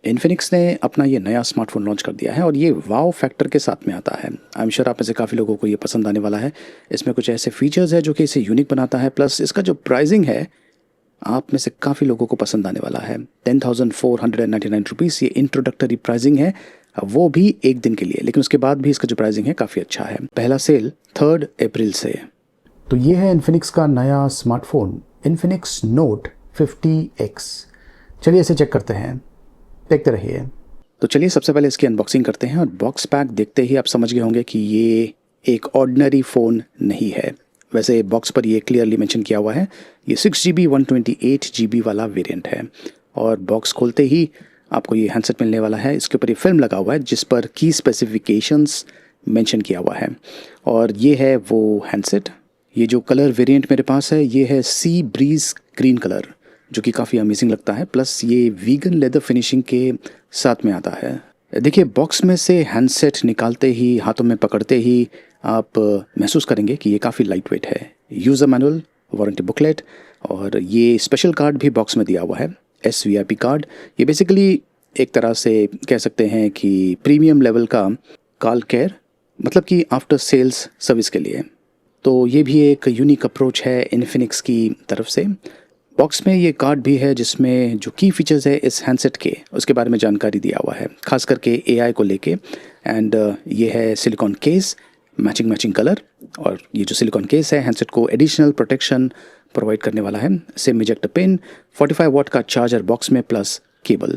Infinix ने अपना ये नया स्मार्टफ़ोन लॉन्च कर दिया है और ये वाव फैक्टर के साथ में आता है। आई एम श्योर आप में से काफ़ी लोगों को ये पसंद आने वाला है। इसमें कुछ ऐसे फीचर्स हैं जो कि इसे यूनिक बनाता है, प्लस इसका जो प्राइसिंग है आप में से काफ़ी लोगों को पसंद आने वाला है। 10,499 रुपीज़ ये इंट्रोडक्टरी प्राइसिंग है, वो भी एक दिन के लिए, लेकिन उसके बाद भी इसका जो प्राइसिंग है काफ़ी अच्छा है। पहला सेल 3 अप्रैल से। तो ये है इन्फिनिक्स का नया स्मार्टफोन इन्फिनिक्स नोट 50X। चलिए इसे चेक करते हैं, देखते रहिए। तो चलिए सबसे पहले इसकी अनबॉक्सिंग करते हैं और बॉक्स पैक देखते ही आप समझ गए होंगे कि ये एक ऑर्डिनरी फ़ोन नहीं है। वैसे बॉक्स पर ये क्लियरली मेंशन किया हुआ है ये 6GB 128GB वाला वेरिएंट है। और बॉक्स खोलते ही आपको ये हैंडसेट मिलने वाला है। इसके ऊपर ये फिल्म लगा हुआ है जिस पर की स्पेसिफिकेशंस मेंशन किया हुआ है। और ये है वो हैंडसेट। ये जो कलर वेरिएंट मेरे पास है ये है सी ब्रीज ग्रीन कलर, जो कि काफ़ी अमेजिंग लगता है। प्लस ये वीगन लेदर फिनिशिंग के साथ में आता है। देखिए बॉक्स में से हैंडसेट निकालते ही, हाथों में पकड़ते ही आप महसूस करेंगे कि ये काफ़ी लाइट वेट है। यूज़र मैनुअल, वारंटी बुकलेट और ये स्पेशल कार्ड भी बॉक्स में दिया हुआ है, SVIP कार्ड। ये बेसिकली एक तरह से कह सकते हैं कि प्रीमियम लेवल का कॉल केयर, मतलब कि आफ्टर सेल्स सर्विस के लिए। तो ये भी एक यूनिक अप्रोच है इन्फिनिक्स की तरफ से। बॉक्स में ये कार्ड भी है जिसमें जो की फीचर्स है इस हैंडसेट के, उसके बारे में जानकारी दिया हुआ है, खास करके AI को लेके। एंड ये है सिलिकॉन केस, मैचिंग कलर। और ये जो सिलिकॉन केस है हैंडसेट को एडिशनल प्रोटेक्शन प्रोवाइड करने वाला है। सिम इजेक्टर पिन, 45 वाट का चार्जर बॉक्स में, प्लस केबल।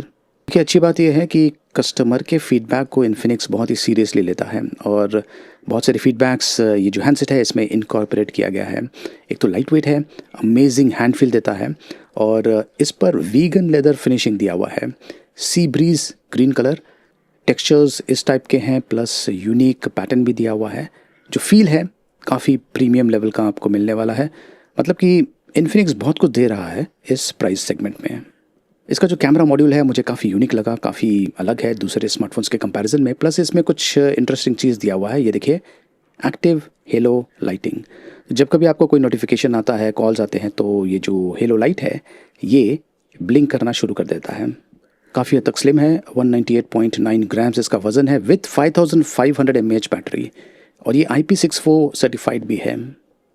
देखिए अच्छी बात यह है कि कस्टमर के फीडबैक को इन्फिनिक्स बहुत ही सीरियसली लेता है और बहुत सारे फीडबैक्स ये जो हैंडसेट है इसमें इनकॉर्पोरेट किया गया है। एक तो लाइट वेट है, अमेजिंग हैंड फील देता है और इस पर वीगन लेदर फिनिशिंग दिया हुआ है। Sea breeze green colour, textures इस टाइप के हैं, प्लस यूनिक पैटर्न भी दिया हुआ है। जो फील है काफ़ी प्रीमियम लेवल का आपको मिलने वाला है। मतलब कि इन्फिनिक्स बहुत कुछ दे रहा है इस प्राइस सेगमेंट में। इसका जो कैमरा मॉड्यूल है मुझे काफ़ी यूनिक लगा, काफ़ी अलग है दूसरे स्मार्टफोन्स के कंपैरिजन में। प्लस इसमें कुछ इंटरेस्टिंग चीज़ दिया हुआ है, ये देखिए एक्टिव हेलो लाइटिंग। जब कभी आपको कोई नोटिफिकेशन आता है, कॉल्स आते हैं, तो ये जो हेलो लाइट है ये ब्लिंक करना शुरू कर देता है। काफ़ी हद तक स्लिम है, 198.9 ग्राम्स इसका वज़न है, विथ 5500 mAh बैटरी। और ये IP64 सर्टिफाइड भी है।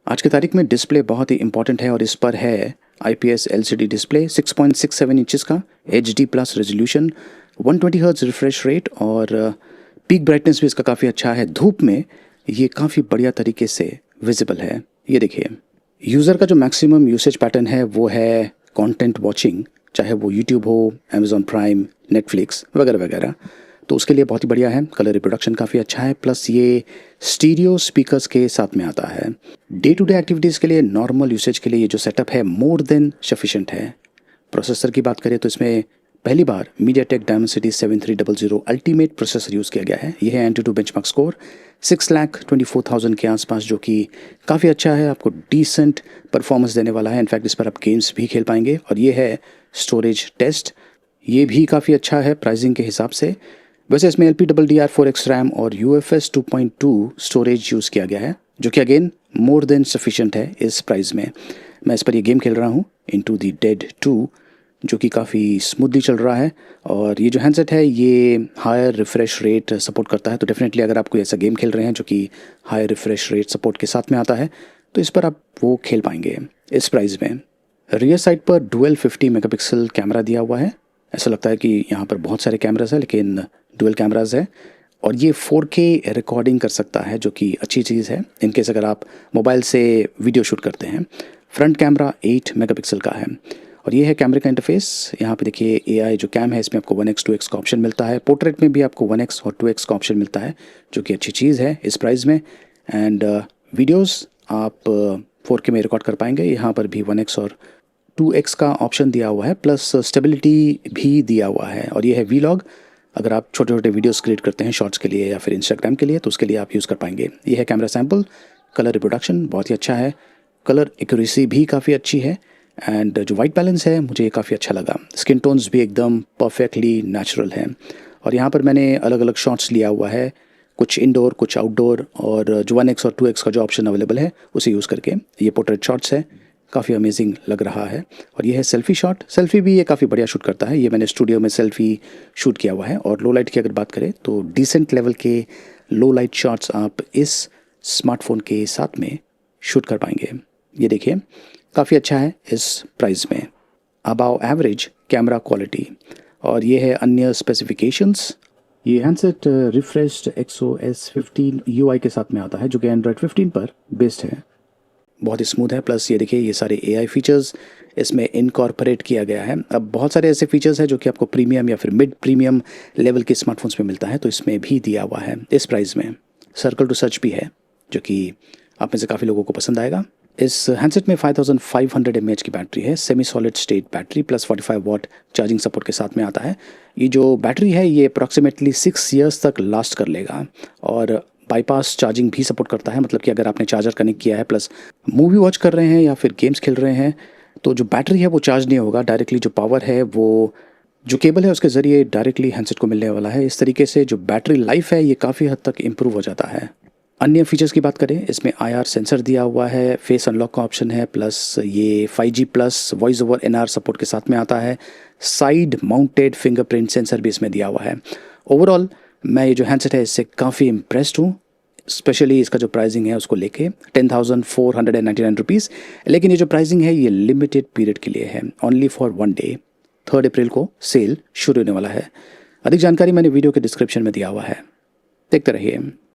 आज की तारीख में डिस्प्ले बहुत ही इंपॉर्टेंट है और इस पर है IPS LCD डिस्प्ले 6.67 इंचज़ का, HD+ resolution, 120 hertz refresh rate और पीक ब्राइटनेस भी इसका काफ़ी अच्छा है। धूप में ये काफ़ी बढ़िया तरीके से विजिबल है। ये देखिए यूज़र का जो मैक्सिमम यूसेज पैटर्न है वो है कंटेंट वॉचिंग, चाहे वो यूट्यूब हो, Amazon प्राइम, नेटफ्लिक्स वगैरह वगैरह, तो उसके लिए बहुत ही बढ़िया है। कलर रिप्रोडक्शन काफ़ी अच्छा है, प्लस ये स्टीरियो स्पीकर्स के साथ में आता है। डे टू डे एक्टिविटीज़ के लिए, नॉर्मल यूसेज के लिए ये जो सेटअप है मोर देन सफिशेंट है। प्रोसेसर की बात करें तो इसमें पहली बार MediaTek Dimensity 7300 ultimate processor use किया गया है। यह है Antutu बेंचमार्क स्कोर 6,24,000 के आसपास, जो कि काफ़ी अच्छा है, आपको डिसेंट परफॉर्मेंस देने वाला है। इनफैक्ट इस पर आप गेम्स भी खेल पाएंगे। और ये है स्टोरेज टेस्ट, ये भी काफ़ी अच्छा है प्राइसिंग के हिसाब से। वैसे इसमें LPDDR4X रैम और UFS 2.2 स्टोरेज यूज़ किया गया है, जो कि अगेन मोर देन सफिशेंट है इस प्राइस में। मैं इस पर ये गेम खेल रहा हूँ Into the Dead 2, जो कि काफ़ी स्मूथली चल रहा है। और ये जो हैंडसेट है ये हायर रिफ़्रेश रेट सपोर्ट करता है, तो डेफिनेटली अगर आप कोई ऐसा गेम खेल रहे हैं जो कि हायर रिफ़्रेश रेट सपोर्ट के साथ में आता है तो इस पर आप वो खेल पाएंगे इस प्राइस में। रियर साइड पर डुअल 50 मेगापिक्सल कैमरा दिया हुआ है। ऐसा लगता है कि यहाँ पर बहुत सारे कैमराज हैं, लेकिन डुअल कैमराज है। और ये 4K रिकॉर्डिंग कर सकता है, जो कि अच्छी चीज़ है इनकेस अगर आप मोबाइल से वीडियो शूट करते हैं। फ्रंट कैमरा 8 मेगापिक्सल का है। और ये है कैमरे का इंटरफेस। यहाँ पे देखिए AI जो कैम है इसमें आपको 1x 2x का ऑप्शन मिलता है। पोर्ट्रेट में भी आपको 1x और 2x का ऑप्शन मिलता है, जो कि अच्छी चीज़ है इस प्राइस में। एंड वीडियोस आप 4K में रिकॉर्ड कर पाएंगे। यहाँ पर भी 1x और 2x का ऑप्शन दिया हुआ है, प्लस स्टेबिलिटी भी दिया हुआ है। और ये है Vlog, अगर आप छोटे छोटे वीडियोस क्रिएट करते हैं शॉर्ट्स के लिए या फिर इंस्टाग्राम के लिए, तो उसके लिए आप यूज़ कर पाएंगे। ये है कैमरा सैम्पल। कलर रिप्रोडक्शन बहुत ही अच्छा है, कलर एक्यूरेसी भी काफ़ी अच्छी है। एंड जो वाइट बैलेंस है मुझे काफ़ी अच्छा लगा। स्किन टोन्स भी एकदम परफेक्टली नेचुरल हैं। और यहाँ पर मैंने अलग अलग शॉट्स लिया हुआ है, कुछ इंडोर कुछ आउटडोर, और जो 1x और 2x का जो ऑप्शन अवेलेबल है उसे यूज़ करके। ये पोर्ट्रेट शॉट्स है, काफ़ी अमेजिंग लग रहा है। और ये है सेल्फ़ी शॉट, सेल्फ़ी भी ये काफ़ी बढ़िया शूट करता है। ये मैंने स्टूडियो में सेल्फ़ी शूट किया हुआ है। और लो लाइट की अगर बात करें तो डिसेंट लेवल के लो लाइट शॉट्स आप इस स्मार्टफ़ोन के साथ में शूट कर पाएंगे। ये देखिए काफ़ी अच्छा है इस प्राइस में। Above average camera quality. और ये है अन्य स्पेसिफिकेशंस। ये हैंडसेट रिफ्रेश्ड XOS 15 UI के साथ में आता है जो कि एंड्रॉयड 15 पर बेस्ड है। बहुत ही स्मूथ है। प्लस ये देखिए ये सारे AI फीचर्स इसमें इनकॉर्पोरेट किया गया है। अब बहुत सारे ऐसे फीचर्स हैं जो कि आपको प्रीमियम या फिर मिड प्रीमियम लेवल के स्मार्टफोन्स में मिलता है, तो इसमें भी दिया हुआ है इस प्राइस में। सर्कल टू सर्च भी है जो कि आप में से काफ़ी लोगों को पसंद आएगा। इस हैंडसेट में 5500 mAh की बैटरी है, semi solid state battery plus 45 watt charging support के साथ में आता है। ये जो बैटरी है ये अप्रॉक्सीमेटली 6 ईयर्स तक लास्ट कर लेगा। और बाईपास चार्जिंग भी सपोर्ट करता है, मतलब कि अगर आपने चार्जर कनेक्ट किया है प्लस मूवी वॉच कर रहे हैं या फिर गेम्स खेल रहे हैं तो जो बैटरी है वो चार्ज नहीं होगा, डायरेक्टली जो पावर है वो जो केबल है उसके ज़रिए डायरेक्टली हैंडसेट को मिलने वाला है। इस तरीके से जो बैटरी लाइफ है ये काफ़ी हद तक इम्प्रूव हो जाता है। अन्य फीचर्स की बात करें, इसमें IR सेंसर दिया हुआ है, फेस अनलॉक का ऑप्शन है, प्लस ये 5G plus voice over NR support के साथ में आता है। साइड माउंटेड फिंगरप्रिंट सेंसर भी इसमें दिया हुआ है। ओवरऑल मैं ये जो हैंडसेट है इससे काफ़ी इम्प्रेस्ड हूँ, स्पेशली इसका जो प्राइसिंग है उसको लेके 10,499 रुपीज़। लेकिन ये जो प्राइसिंग है ये लिमिटेड पीरियड के लिए है, ओनली फॉर 1 डे। 3 अप्रैल को सेल शुरू होने वाला है। अधिक जानकारी मैंने वीडियो के डिस्क्रिप्शन में दिया हुआ है, देखते रहिए।